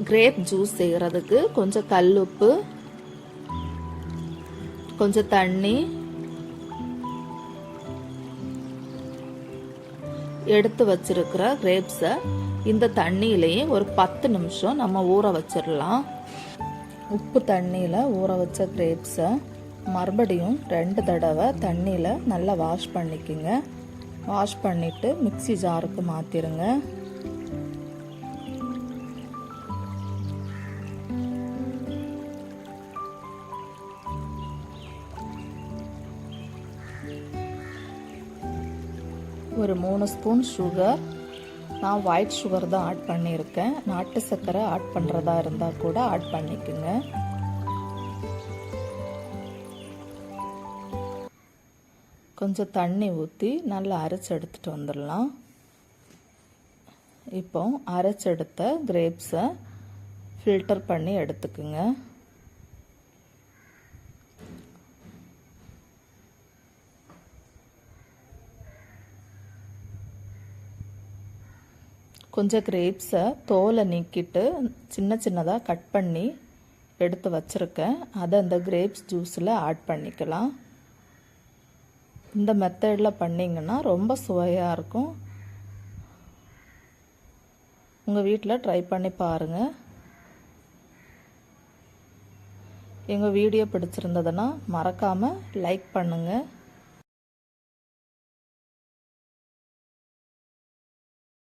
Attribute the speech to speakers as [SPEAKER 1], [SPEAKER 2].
[SPEAKER 1] Grape juice செய்கிறதுக்கு கொஞ்சம் கல்லுப்பு, கொஞ்சம் தண்ணி எடுத்து வச்சிருக்கிற கிரேப்ஸை இந்த தண்ணியிலேயே ஒரு 10 நிமிஷம் நம்ம ஊற வச்சிடலாம். உப்பு தண்ணியில் ஊற வச்ச கிரேப்ஸை மறுபடியும் 2 தடவை தண்ணியில் நல்லா வாஷ் பண்ணிக்கோங்க. வாஷ் பண்ணிவிட்டு மிக்ஸி ஜாருக்கு மாற்றிடுங்க. ஒரு 3 ஸ்பூன் சுகர், நான் ஒயிட் சுகர் தான் ஆட் பண்ணியிருக்கேன். நாட்டு சர்க்கரை ஆட் பண்ணுறதா இருந்தால் கூட ஆட் பண்ணிக்கோங்க. கொஞ்சம் தண்ணி ஊற்றி நல்லா அரைச்சி எடுத்துகிட்டு வந்துடலாம். இப்போ அரைச்செடுத்த கிரேப்ஸை ஃபில்டர் பண்ணி எடுத்துக்குங்க. கொஞ்சம் கிரேப்ஸை தோலை நீக்கிட்டு சின்ன சின்னதாக கட் பண்ணி எடுத்து வச்சுருக்கேன். அதை அந்த கிரேப்ஸ் ஜூஸில் ஆட் பண்ணிக்கலாம். இந்த மெத்தடில் பண்ணிங்கன்னா ரொம்ப சுவையாக இருக்கும். உங்கள் வீட்டில் ட்ரை பண்ணி பாருங்கள். எங்கள் வீடியோ பிடிச்சிருந்ததுன்னா மறக்காமல் லைக் பண்ணுங்கள்.